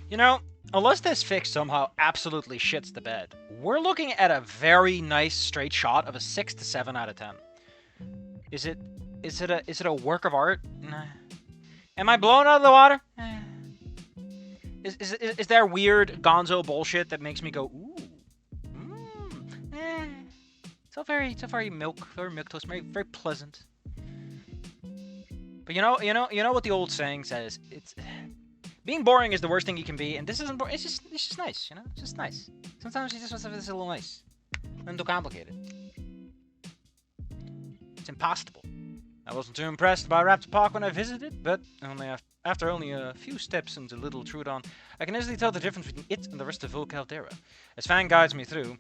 You know, unless this fix somehow absolutely shits the bed, we're looking at a very nice straight shot of a 6 to 7 out of 10. Is it is it a work of art? Nah. Am I blown out of the water? Is there weird gonzo bullshit that makes me go ooh? Eh. It's a very milk toast, very pleasant. But you know what the old saying says. It's being boring is the worst thing you can be, and this isn't boring. It's just nice, you know. It's just nice. Sometimes you just want something that's a little nice, nothing too complicated. It's impossible. I wasn't too impressed by Raptor Park when I visited, but after only a few steps into Little Trudon, I can easily tell the difference between it and the rest of Vul Caldera. As Fang guides me through,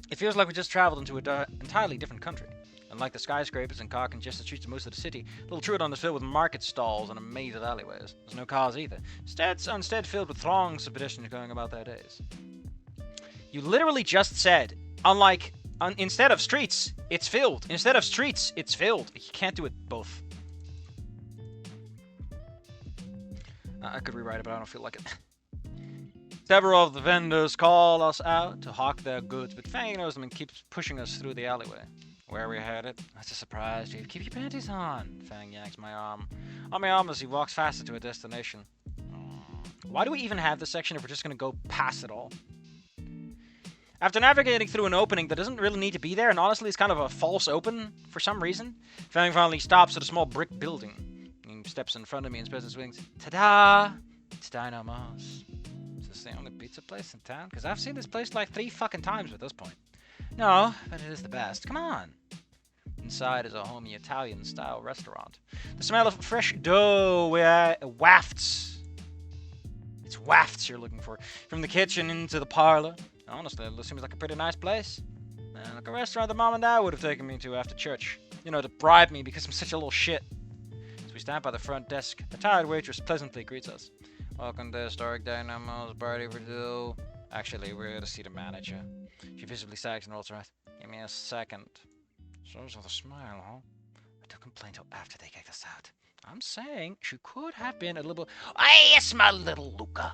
it feels like we just traveled into an entirely different country. Unlike the skyscrapers and car-congested streets of most of the city, Little Trudon is filled with market stalls and a maze of alleyways. There's no cars either. Instead filled with throngs of pedestrians going about their days. You literally just said, instead of streets, it's filled. Instead of streets, it's filled. You can't do it both. I could rewrite it, but I don't feel like it. Several of the vendors call us out to hawk their goods, but Fang knows them and keeps pushing us through the alleyway. Where we headed? That's a surprise, Chief. Keep your panties on. Fang yanks my arm. On my arm as he walks faster to a destination. Why do we even have this section if we're just gonna go past it all? After navigating through an opening that doesn't really need to be there, and honestly is kind of a false open for some reason, Fang finally stops at a small brick building. He steps in front of me and spreads his wings. Ta-da! It's Dynamos. Is this the only pizza place in town? Because I've seen this place like 3 fucking times at this point. No, but it is the best. Come on. Inside is a homey Italian-style restaurant. The smell of fresh dough wafts. It's wafts you're looking for. From the kitchen into the parlor. Honestly, it seems like a pretty nice place. Like a restaurant that Mom and Dad would have taken me to after church. You know, to bribe me because I'm such a little shit. As we stand by the front desk, a tired waitress pleasantly greets us. Welcome to Historic Dynamo's party for two. Actually, we're here to see the manager. She visibly sags and rolls her eyes. Give me a second. Shows with a smile, huh? I don't complain till after they kick us out. I'm saying she could have been a little... Ah, yes, my little Luca!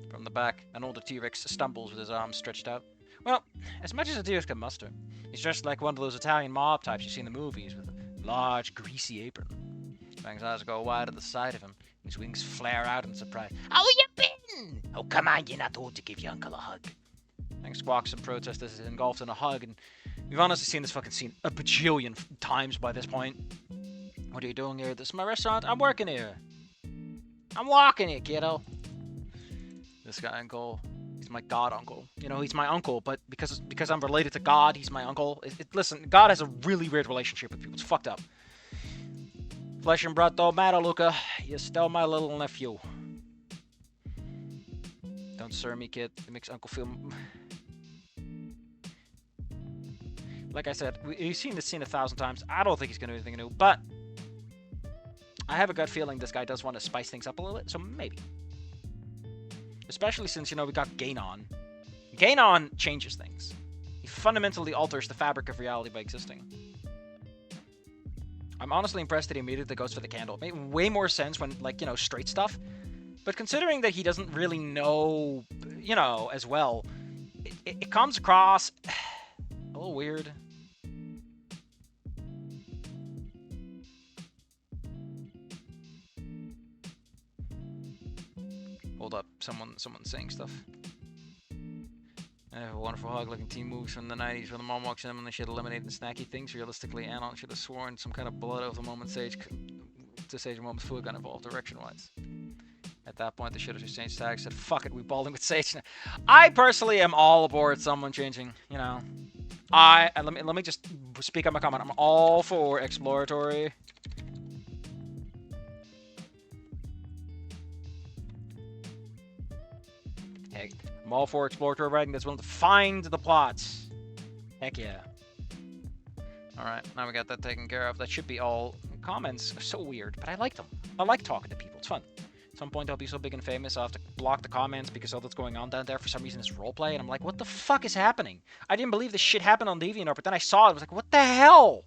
From the back, an older T-Rex stumbles with his arms stretched out. Well, as much as a T-Rex can muster, he's dressed like one of those Italian mob types you see in the movies with a large, greasy apron. Fang's eyes go wide at the sight of him, and his wings flare out in surprise. How you been? Oh, come on, you're not old to give your uncle a hug. Fang squawks in protest as he's engulfed in a hug, and we've honestly seen this fucking scene a bajillion times by this point. What are you doing here? This is my restaurant? I'm working here. I'm walking here, kiddo. This guy, uncle, he's my god uncle. You know, he's my uncle, but because I'm related to God, he's my uncle. Listen, God has a really weird relationship with people. It's fucked up. Flesh and blood don't matter, Luca. You're still my little nephew. Don't sir me, kid. It makes Uncle feel... Like I said, we've seen this scene 1,000 times. I don't think he's going to do anything new, but... I have a gut feeling this guy does want to spice things up a little bit, so maybe. Especially since, you know, we got Gainon. Gainon changes things. He fundamentally alters the fabric of reality by existing. I'm honestly impressed that he immediately goes for the candle. It made way more sense when, like, you know, straight stuff. But considering that he doesn't really know, you know, as well, it comes across a little weird. Hold up, someone's saying stuff. I have a wonderful hug-looking teen movies from the 90s where the mom walks in and they should eliminate the snacky things. Realistically, Anon should have sworn some kind of blood over the moment sage to sage a moment's food got involved direction-wise. At that point, they should have just changed tags. Said, "Fuck it, we balding with Sage." I personally am all aboard someone changing. You know, let me just speak up my comment. I'm all for exploratory. Heck, I'm all for exploratory writing that's willing to find the plots. Heck yeah. All right, now we got that taken care of. That should be all. Comments are so weird, but I like them. I like talking to people. It's fun. At some point I'll be so big and famous I'll have to block the comments because all that's going on down there for some reason is roleplay, and I'm like, what the fuck is happening? I didn't believe this shit happened on DeviantArt, but then I saw it, I was like, what the hell?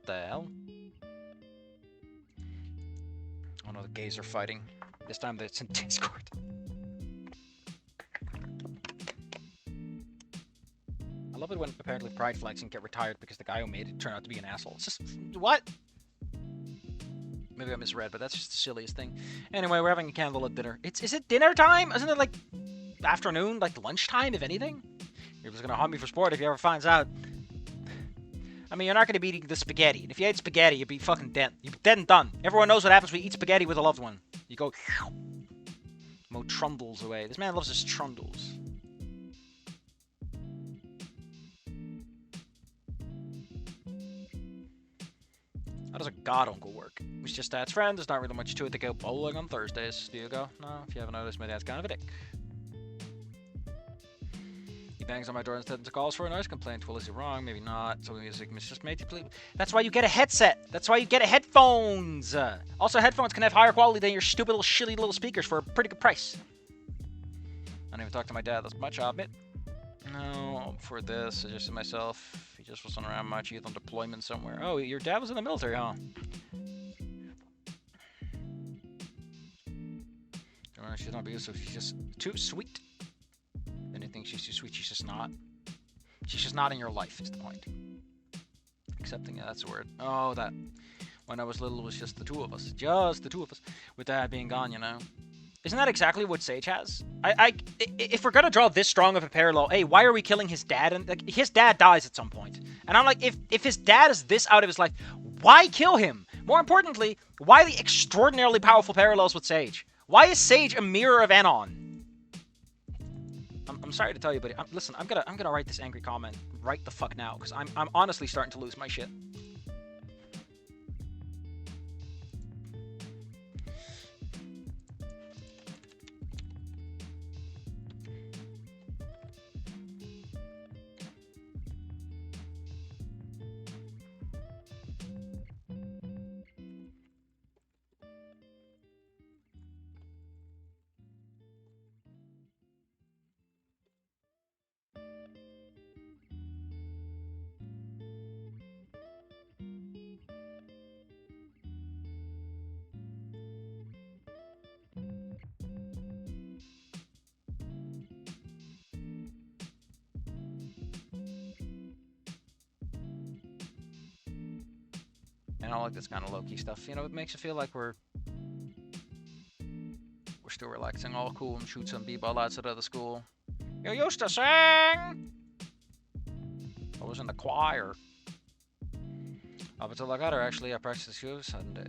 the hell? Oh no, the gays are fighting. This time it's in Discord. I love it when apparently pride flags can get retired because the guy who made it turned out to be an asshole. It's just, what? Maybe I misread, but that's just the silliest thing. Anyway, we're having a candlelit dinner. Is it dinner time? Isn't it like afternoon, like lunchtime, if anything? You're just gonna haunt me for sport if he ever finds out. I mean, you're not gonna be eating the spaghetti. And if you ate spaghetti, you'd be fucking dead. You'd be dead and done. Everyone knows what happens when you eat spaghetti with a loved one. You go, mo trundles away. This man loves his trundles. How does a god uncle work? He's just dad's friend. There's not really much to it. They go bowling on Thursdays. Do you go? No, if you haven't noticed, my dad's kind of a dick. He bangs on my door instead of calls for a noise complaint. Well, is he wrong? Maybe not. So music just made you please. That's why you get a headset. That's why you get a headphones. Also, headphones can have higher quality than your stupid little shitty little speakers for a pretty good price. I don't even talk to my dad that much, I'll admit. No, for this, I just said myself. He just wasn't around much. He's on deployment somewhere. Oh, your dad was in the military, huh? She's not abusive. She's just too sweet. And you think she's too sweet. She's just not. She's just not in your life, is the point. Accepting, yeah, that's the word. Oh, that. When I was little, it was just the two of us. Just the two of us. With Dad being gone, you know. Isn't that exactly what Sage has? If we're gonna draw this strong of a parallel, hey, why are we killing his dad? And like, his dad dies at some point. And I'm like, if his dad is this out of his life, why kill him? More importantly, why the extraordinarily powerful parallels with Sage? Why is Sage a mirror of Anon? I'm sorry to tell you, but listen, I'm gonna write this angry comment right the fuck now, because I'm honestly starting to lose my shit. And I like this kind of low-key stuff. You know, it makes you feel like we're still relaxing, all cool, and shoot some b-ball outside of the school. You used to sing! I was in the choir. Up until I got her, actually, I practiced the Sunday.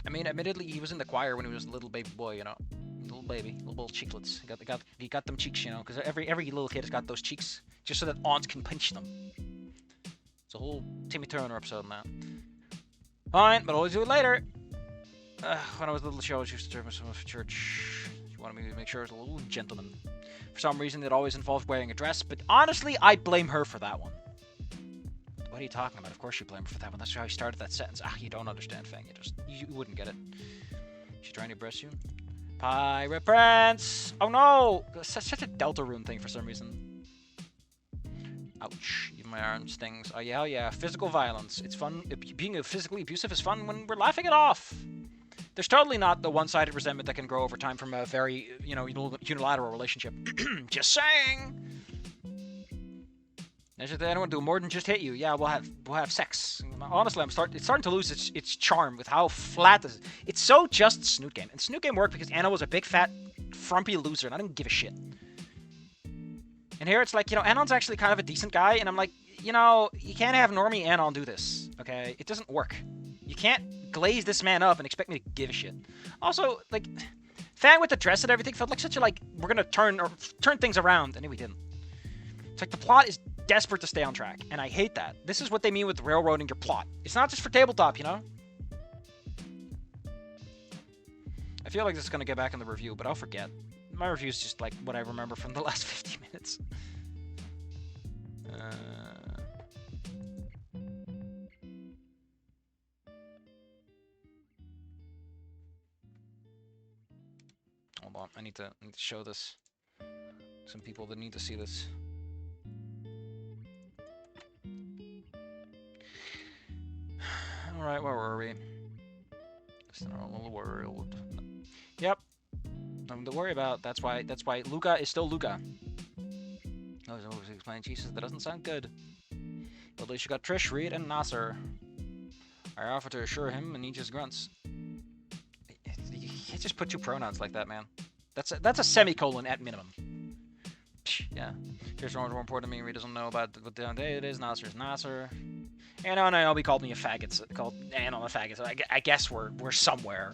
I mean, admittedly, he was in the choir when he was a little baby boy, you know. Little baby, little cheeklets. He got them cheeks, you know, because every little kid has got those cheeks, just so that aunts can pinch them. It's a whole Timmy Turner episode now. Fine, but always do it later. When I was a little show, I used to serve myself for church. She wanted me to make sure I was a little gentleman. For some reason, it always involved wearing a dress, but honestly, I blame her for that one. What are you talking about? Of course you blame her for that one. That's how you started that sentence. You don't understand, Fang. You wouldn't get it. She's trying to impress you? Pirate Prince! Oh no! Such a Delta Rune thing for some reason. Ouch. Even my arm stings. Oh yeah. Physical violence. It's fun. Being physically abusive is fun when we're laughing it off. There's totally not the one-sided resentment that can grow over time from a very, unilateral relationship. Just saying! Anyone do more than just hit you? Yeah, we'll have sex. Honestly, it's starting to lose its charm with how flat this is. It's so just Snoot Game. And Snoot Game worked because Anna was a big, fat, frumpy loser, and I didn't give a shit. And here it's like, Anon's actually kind of a decent guy, and I'm like, you can't have normie Anon do this, okay? It doesn't work. You can't glaze this man up and expect me to give a shit. Also, like, Fang with the dress and everything felt like such a, we're gonna turn things around, and we didn't. It's like the plot is desperate to stay on track, and I hate that. This is what they mean with railroading your plot. It's not just for tabletop, I feel like this is gonna get back in the review, but I'll forget. My review is just like what I remember from the last 50 minutes. Hold on, I need to show this. Some people that need to see this. Alright, where were we? Just in our own little world. Yep. Nothing to worry about. That's why Luca is still Luca. I was always explaining Jesus. That doesn't sound good. But at least you got Trish, Reed, and Nasser. I offer to assure him, and he just grunts. You can't just put two pronouns like that, man. That's a semicolon at minimum. Psh, yeah. Here's one more important to me. Reed doesn't know about what day it is. Nasser's Nasser. And Naomi called me a faggot. Called Anna a faggot. So I guess we're somewhere.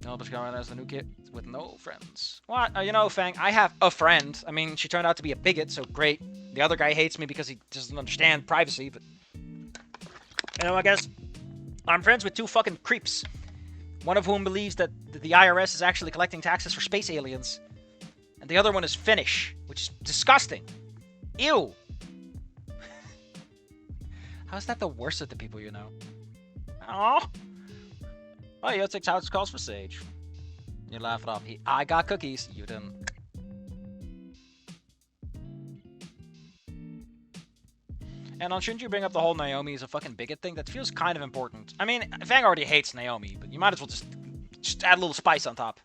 Nobody's going as the new kid with no friends. What? You know, Fang, I have a friend. I mean, she turned out to be a bigot, so great. The other guy hates me because he doesn't understand privacy, but... You know, I guess I'm friends with two fucking creeps. One of whom believes that the IRS is actually collecting taxes for space aliens. And the other one is Finnish, which is disgusting. Ew. How's that the worst of the people you know? Aww. Oh, yeah, it's how it calls for Sage. You laugh it off. I got cookies. You didn't. And shouldn't you bring up the whole Naomi is a fucking bigot thing? That feels kind of important. I mean, Fang already hates Naomi, but you might as well just add a little spice on top.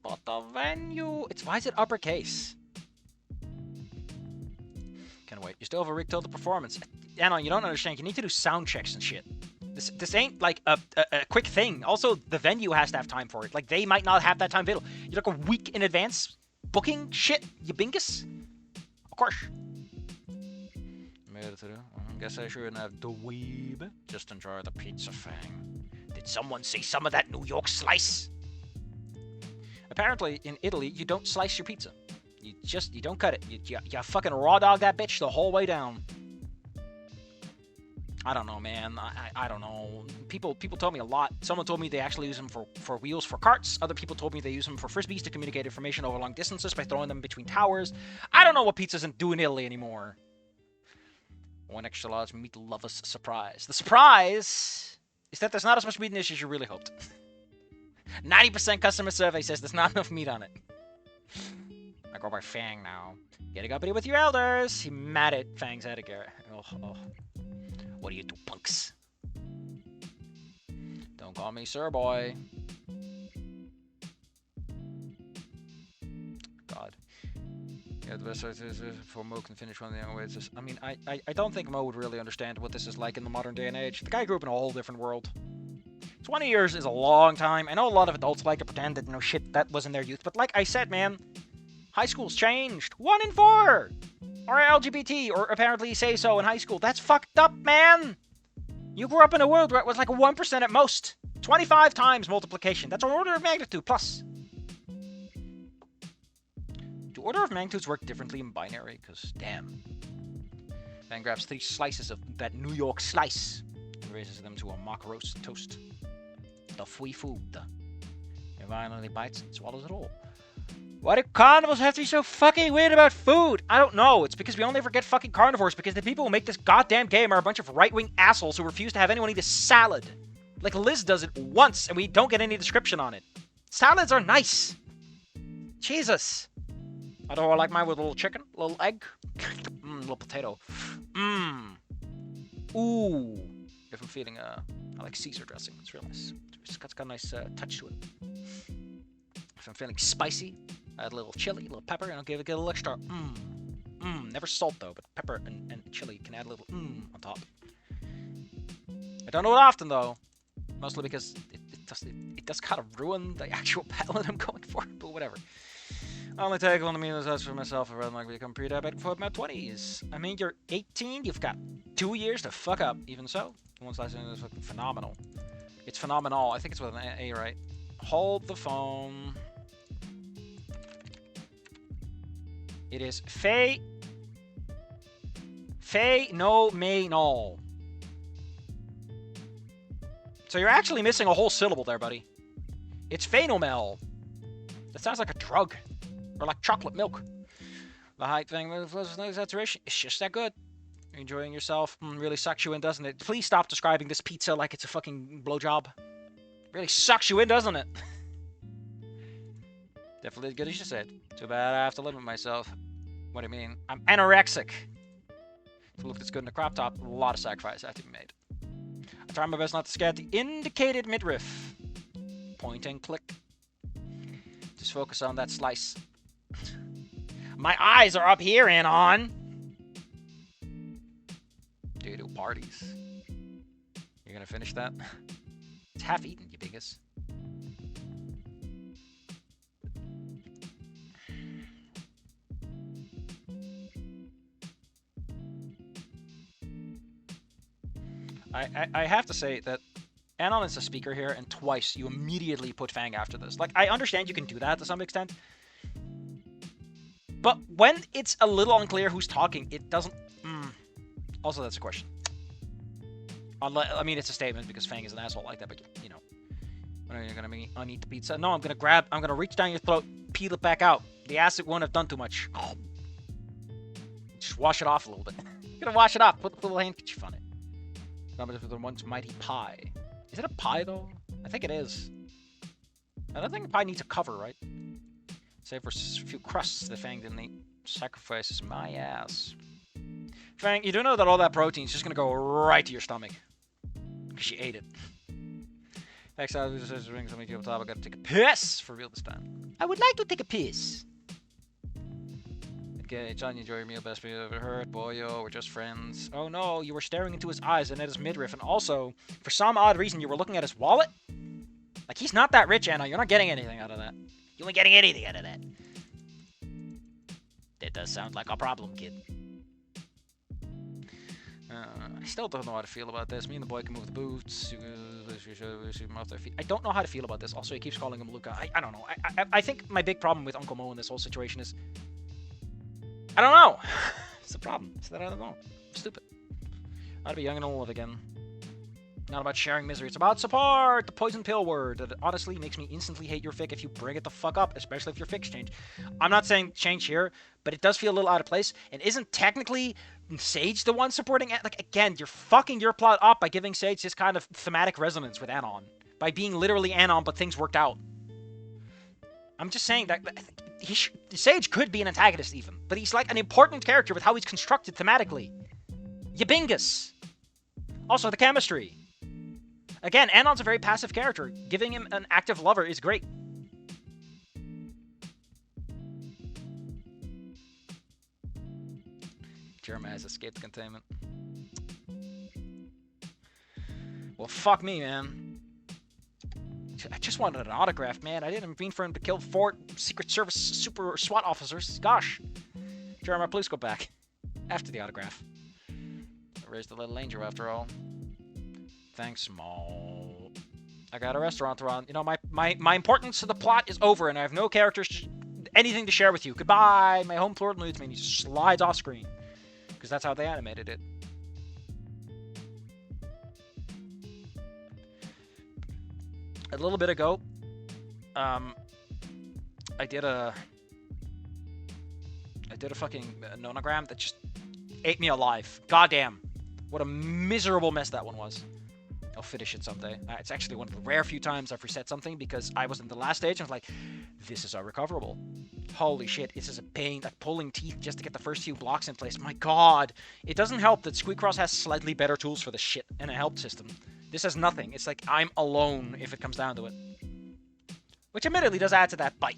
But the venue... Why is it uppercase? Can't wait. You still have a rig till the performance. Anna, you don't understand. You need to do sound checks and shit. This ain't like a quick thing. Also, the venue has to have time for it. Like, they might not have that time available. You're like a week in advance booking shit, you bingus? Of course. Guess I shouldn't have dweeb. Just enjoy the pizza, Fang. Did someone say some of that New York slice? Apparently, in Italy, you don't slice your pizza. You don't cut it. You fucking raw dog that bitch the whole way down. I don't know, man. I don't know. People told me a lot. Someone told me they actually use them for wheels for carts. Other people told me they use them for frisbees to communicate information over long distances by throwing them between towers. I don't know what pizzas do in Italy anymore. One extra large meat lover's surprise. The surprise is that there's not as much meat in this as you really hoped. 90% customer survey says there's not enough meat on it. I go by Fang now. Get a company with your elders. He mad at Fang's head again. Oh. What do you do, punks? Don't call me sir, boy. God. Yeah, the best is for Mo can finish one of the young ways. I mean, I don't think Mo would really understand what this is like in the modern day and age. The guy grew up in a whole different world. 20 years is a long time. I know a lot of adults like to pretend that, shit, that was in their youth. But like I said, man, high school's changed. 1 in 4 are LGBT, or apparently say so in high school. That's fucked up, man. You grew up in a world where it was like 1% at most. 25 times multiplication. That's an order of magnitude plus. Do order of magnitudes work differently in binary? Because, damn. Fang grabs 3 slices of that New York slice and raises them to a mock roast toast. The free food. He violently bites and swallows it all. Why do carnivores have to be so fucking weird about food? I don't know. It's because we only ever get fucking carnivores because the people who make this goddamn game are a bunch of right-wing assholes who refuse to have anyone eat a salad. Like Liz does it once and we don't get any description on it. Salads are nice. Jesus. I don't like mine with a little chicken, a little egg, little potato. Ooh. If I'm feeling, I like Caesar dressing. It's real nice. It's got a nice touch to it. If I'm feeling spicy, I add a little chili, a little pepper, and I'll give it a little extra. Never salt though, but pepper and chili can add a little on top. I don't do it often though, mostly because it does kind of ruin the actual palate I'm going for. But whatever. I only take one of the meals for myself. I'd rather like become pre-diabetic before my 20s. I mean, you're 18. You've got 2 years to fuck up. Even so, one slice is fucking phenomenal. It's phenomenal. I think it's with an A, right? Hold the phone. It is phenomenal. So you're actually missing a whole syllable there, buddy. It's phenomel. That sounds like a drug. Or like chocolate milk. The height thing with saturation. It's just that good. You're enjoying yourself. Really sucks you in, doesn't it? Please stop describing this pizza like it's a fucking blowjob. Really sucks you in, doesn't it? Definitely as good as you said. Too bad I have to limit myself. What do you mean? I'm anorexic. To look this good in a crop top, a lot of sacrifice has to be made. I try my best not to scat the indicated midriff. Point and click. Just focus on that slice. My eyes are up here, Anon! Dude, parties. You're gonna finish that? It's half eaten, you biggest. I have to say that Anon is a speaker here, and twice you immediately put Fang after this. Like, I understand you can do that to some extent, but when it's a little unclear who's talking, it doesn't... Also, that's a question. I mean, it's a statement because Fang is an asshole like that, but, you know. When are you gonna make me eat the pizza? No, I'm gonna reach down your throat, peel it back out. The acid won't have done too much. Just wash it off a little bit. You're gonna wash it off, put the little handkerchief on it. Number the once mighty pie. Is it a pie, though? I think it is. I don't think a pie needs a cover, right? Save for a few crusts that Fang didn't eat. Sacrifices my ass. Fang, you do know that all that protein is just gonna go right to your stomach. Because you ate it. Next time, this is ring something to the top. I gotta take a piss for real this time. I would like to take a piss. Okay, John, you enjoy your meal. Best meal I've ever heard. Boyo, we're just friends. Oh no, you were staring into his eyes and at his midriff, and also, for some odd reason, you were looking at his wallet? Like, he's not that rich, Anna. You're not getting anything out of that. You ain't getting anything out of that. That does sound like a problem, kid. I still don't know how to feel about this. Me and the boy can move the boots. I don't know how to feel about this. Also, he keeps calling him Luca. I don't know. I think my big problem with Uncle Mo in this whole situation is... I don't know. It's the problem. It's that I don't know. I'm stupid. I ought to be young and old again. Not about sharing misery. It's about support. The poison pill word that honestly makes me instantly hate your fic if you bring it the fuck up, especially if your fics change. I'm not saying change here, but it does feel a little out of place. And isn't technically Sage the one supporting it? Like, again, you're fucking your plot up by giving Sage this kind of thematic resonance with Anon. By being literally Anon, but things worked out. I'm just saying that Sage could be an antagonist even, but he's like an important character with how he's constructed thematically. Yabingus. Also, the chemistry. Again, Anon's a very passive character. Giving him an active lover is great. Jeremiah has escaped containment. Well, fuck me, man. I just wanted an autograph, man. I didn't mean for him to kill 4 Secret Service super SWAT officers. Gosh. Jeremiah, please go back. After the autograph. I raised a little angel after all. Thanks, Small. I got a restaurant to run. You know, my importance to the plot is over, and I have no characters, anything to share with you. Goodbye. My home floor eludes me, and he slides off screen. Because that's how they animated it. A little bit ago, I did a fucking nonogram that just ate me alive. Goddamn. What a miserable mess that one was. I'll finish it someday. It's actually one of the rare few times I've reset something because I was in the last stage and I was like, this is unrecoverable. Holy shit, this is a pain, like pulling teeth just to get the first few blocks in place. My god. It doesn't help that Squeakcross has slightly better tools for this shit and a help system. This has nothing. It's like I'm alone if it comes down to it. Which admittedly does add to that bite.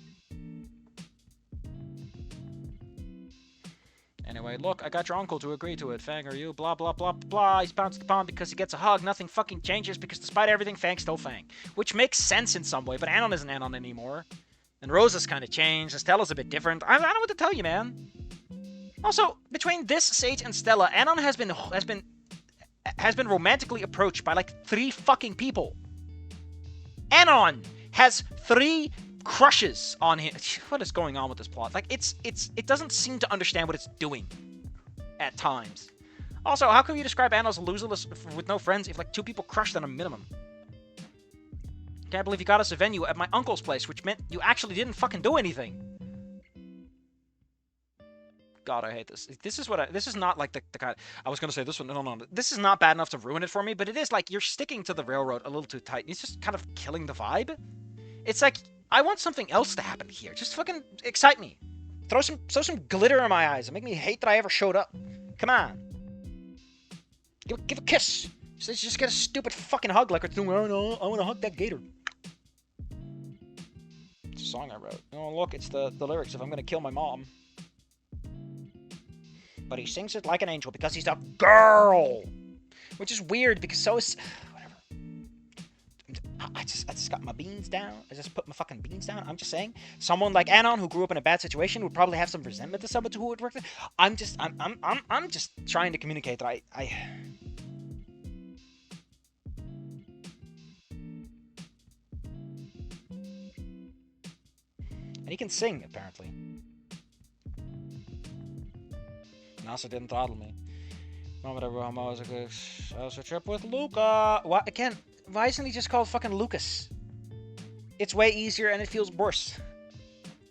Anyway, look, I got your uncle to agree to it. Fang, are you? Blah, blah, blah, blah. He's bounced the pond because he gets a hug. Nothing fucking changes because despite everything, Fang's still Fang. Which makes sense in some way, but Anon isn't Anon anymore. And Rosa's kind of changed. Estella's a bit different. I don't know what to tell you, man. Also, between this, Sage, and Stella, Anon has been romantically approached by like 3 fucking people. Anon has 3 crushes on him. What is going on with this plot? Like, it doesn't seem to understand what it's doing at times. Also, how can you describe Anon as loserless with no friends if like 2 people crushed on a minimum? Can't believe you got us a venue at my uncle's place, which meant you actually didn't fucking do anything. God, I hate this. This is not like the kind of, I was gonna say this one. No. This is not bad enough to ruin it for me, but it is like you're sticking to the railroad a little too tight. It's just kind of killing the vibe. It's like I want something else to happen here. Just fucking excite me. Throw some glitter in my eyes and make me hate that I ever showed up. Come on. Give a kiss. Just get a stupid fucking hug like her doing. Oh no, I want to hug that gator. It's a song I wrote. Oh look, it's the lyrics of "I'm gonna kill my mom." But he sings it like an angel because he's a girl, which is weird because so is whatever. I just got my beans down. I just put my fucking beans down. I'm just saying, someone like Anon who grew up in a bad situation would probably have some resentment to someone who would work there. I'm just trying to communicate that I. And he can sing, apparently. NASA didn't throttle me. Moment I was a trip with Luca. What again? Why isn't he just called fucking Lucas? It's way easier and it feels worse.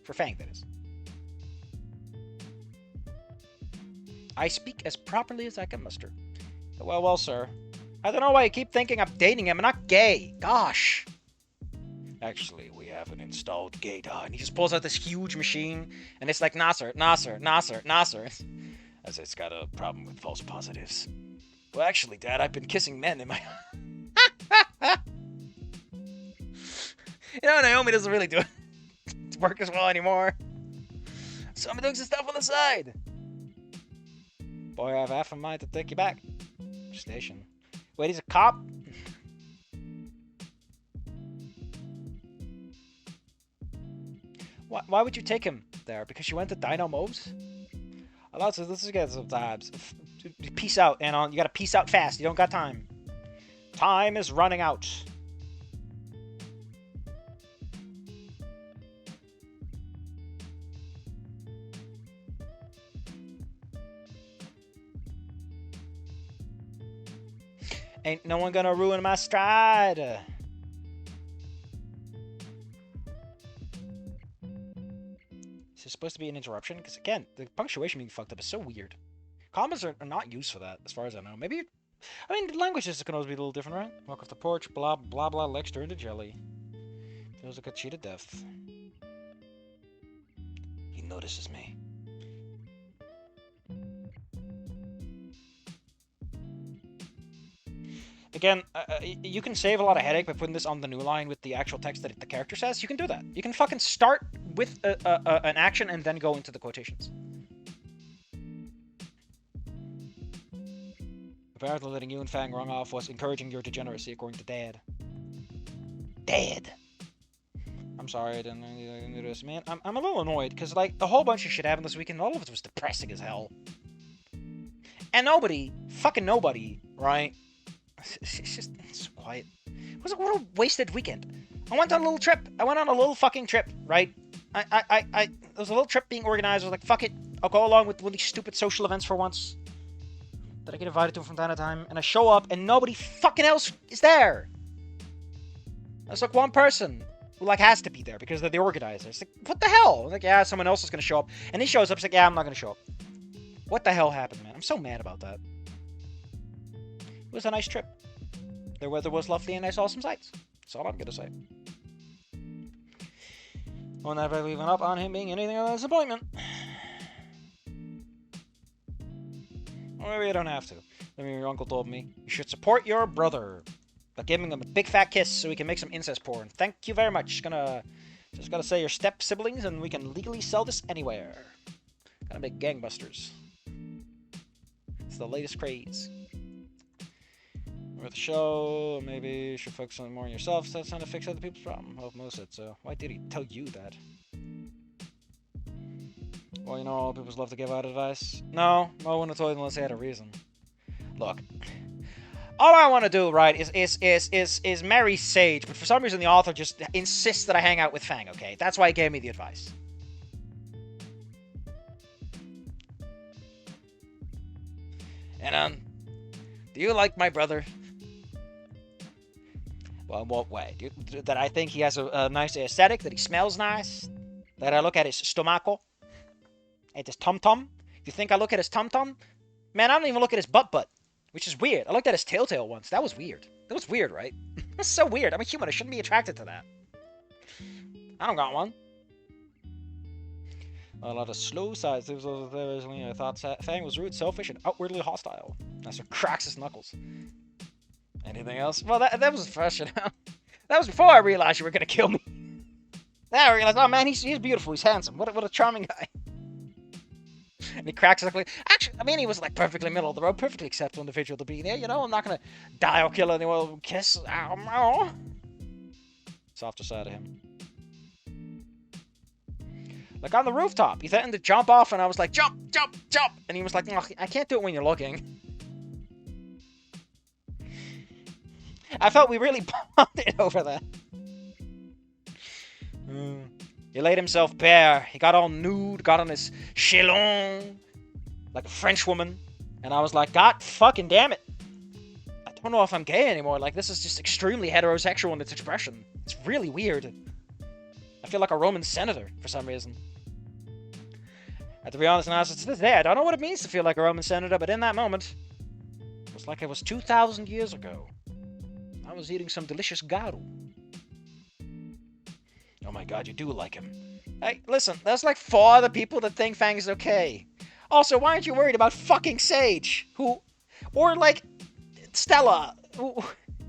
For Fang, that is. I speak as properly as I can muster. Well, sir. I don't know why you keep thinking I'm dating him. I'm not gay. Gosh. Actually, we have an installed gaydar. And he just pulls out this huge machine. And it's like, Nasser. As it's got a problem with false positives. Well, actually, Dad, I've been kissing men in my... You know, Naomi doesn't really do it work as well anymore. So I'm doing some stuff on the side. Boy, I have half a mind to take you back. Station. Wait, he's a cop? Why would you take him there? Because you went to Dino Moves? Let's just get some tabs. Peace out, Anon. You gotta peace out fast. You don't got time. Time is running out. Ain't no one gonna ruin my stride. Is this supposed to be an interruption? Because again, the punctuation being fucked up is so weird. Commas are not used for that, as far as I know. Maybe, I mean, the languages can always be a little different, right? Walk off the porch, blah, blah, blah, legs turned to jelly. Feels like a cheat to death. He notices me. Again, you can save a lot of headache by putting this on the new line with the actual text that the character says. You can do that. You can fucking start with an action and then go into the quotations. Apparently letting you and Fang run off was encouraging your degeneracy, according to Dad. Dad! I'm sorry, I didn't do this. Man, I'm a little annoyed, because, like, a whole bunch of shit happened this weekend, all of it was depressing as hell. And nobody, fucking nobody, right? It's just so quiet. What a wasted weekend. I went on a little trip. I went on a little fucking trip, right? There was a little trip being organized. I was like, fuck it. I'll go along with one of these stupid social events for once that I get invited to from time to time. And I show up and nobody fucking else is there. There's like one person who like has to be there because they're the organizer. It's like, what the hell? I'm like, yeah, someone else is going to show up. And he shows up. It's like, yeah, I'm not going to show up. What the hell happened, man? I'm so mad about that. It was a nice trip. The weather was lovely and I saw some sights. That's all I'm gonna say. I'll never leaving up on him being anything other than a disappointment. Or maybe I don't have to. Maybe your uncle told me you should support your brother by giving him a big fat kiss so we can make some incest porn. Thank you very much. Just gotta say your step siblings and we can legally sell this anywhere. Gotta make gangbusters. It's the latest craze. With the show, maybe you should focus on more on yourself instead of trying to fix other people's problem. Well, Mo said so. Why did he tell you that? Well, you know, all people love to give out advice. No, Mo wouldn't have told you unless he had a reason. Look, all I want to do, right, is marry Sage, but for some reason the author just insists that I hang out with Fang. Okay, that's why he gave me the advice. And do you like my brother? Well, in what way? That I think he has a nice aesthetic, that he smells nice, that I look at his stomaco, at his tum-tum. If you think I look at his tum-tum, man, I don't even look at his butt, which is weird. I looked at his tail once. That was weird. That was weird, right? That's so weird. I'm a human. I shouldn't be attracted to that. I don't got one. A lot of slow sides. There was I thought Fang was rude, selfish, and outwardly hostile. That's what cracks his knuckles. Anything else? Well, that was fresh. That was before I realized you were gonna kill me. Now I realized, oh man, he's beautiful, he's handsome. What a charming guy. And he cracks his knuckles. Actually, I mean, he was like perfectly middle of the road, perfectly acceptable individual to be there. You know, I'm not gonna die or kill anyone. Kiss. Ow. Softer side of him. Like on the rooftop, he threatened to jump off, and I was like, jump, jump, jump! And he was like, I can't do it when you're looking. I felt we really bonded over that. He laid himself bare. He got all nude, got on his chelon, like a French woman. And I was like, God fucking damn it. I don't know if I'm gay anymore. Like, this is just extremely heterosexual in its expression. It's really weird. I feel like a Roman senator for some reason. I have to be honest, now to this day, I don't know what it means to feel like a Roman senator, but in that moment, it was like it was 2,000 years ago. I was eating some delicious garu. Oh my god, you do like him. Hey, listen, there's like 4 other people that think Fang is okay. Also, why aren't you worried about fucking Sage? Or like, Stella? Who,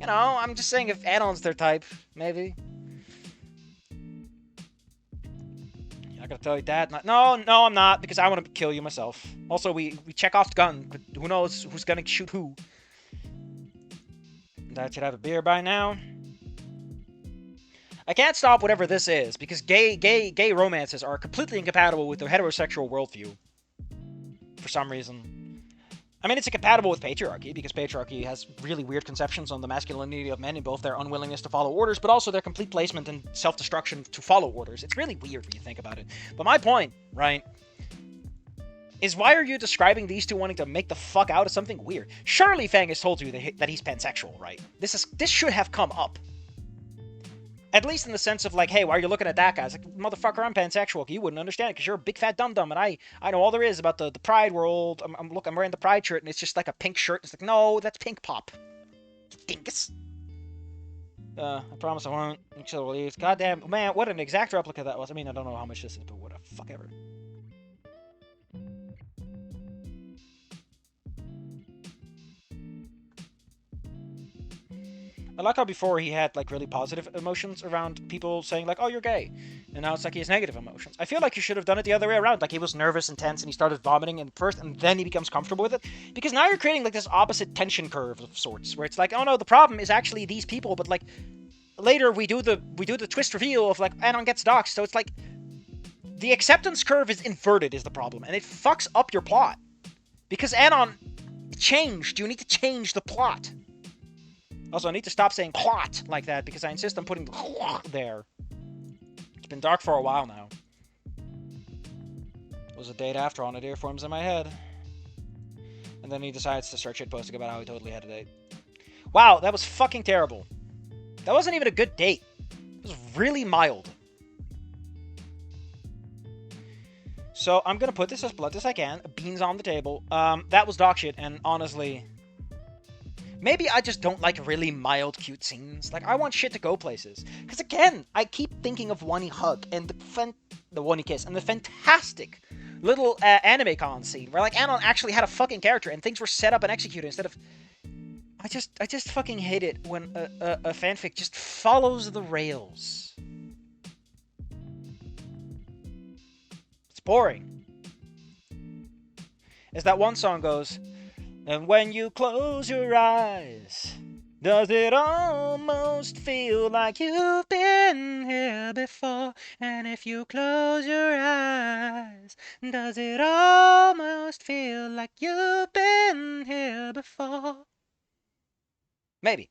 you know, I'm just saying if Anon's their type, maybe. I gotta tell you that. No, I'm not, because I want to kill you myself. Also, we check off the gun, but who knows who's gonna shoot who. I should have a beer by now. I can't stop whatever this is, because gay romances are completely incompatible with the heterosexual worldview. For some reason. I mean, it's incompatible with patriarchy, because patriarchy has really weird conceptions on the masculinity of men in both their unwillingness to follow orders, but also their complete placement and self-destruction to follow orders. It's really weird when you think about it. But my point, right, is why are you describing these two wanting to make the fuck out of something weird? Surely Fang has told you that he's pansexual, right? This should have come up. At least in the sense of like, hey, why are you looking at that guy? It's like, motherfucker, I'm pansexual. You wouldn't understand it because you're a big fat dum-dum, and I know all there is about the pride world. I'm wearing the pride shirt, and it's just like a pink shirt. It's like, no, that's pink pop. Dingus. I promise I won't. Until it leaves. Goddamn, man, what an exact replica that was. I mean, I don't know how much this is, but what a fuck ever. I like how before he had like really positive emotions around people saying like, oh, you're gay. And now it's like he has negative emotions. I feel like you should have done it the other way around. Like he was nervous and tense and he started vomiting and first and then he becomes comfortable with it. Because now you're creating like this opposite tension curve of sorts where it's like, oh no, the problem is actually these people, but like later we do the twist reveal of like Anon gets doxxed. So it's like the acceptance curve is inverted is the problem. And it fucks up your plot. Because Anon changed. You need to change the plot. Also, I need to stop saying plot like that because I insist on putting the there. It's been dark for a while now. It was a date after all, and it forms in my head. And then he decides to start shitposting about how he totally had a date. Wow, that was fucking terrible. That wasn't even a good date. It was really mild. So I'm gonna put this as blunt as I can. Beans on the table. That was dog shit, and honestly... Maybe I just don't like really mild, cute scenes. Like, I want shit to go places. Because again, I keep thinking of One Hug and the One Kiss and the fantastic little anime con scene where like Anon actually had a fucking character and things were set up and executed instead of. I just fucking hate it when a fanfic just follows the rails. It's boring. As that one song goes. And when you close your eyes, does it almost feel like you've been here before? And if you close your eyes, does it almost feel like you've been here before? Maybe.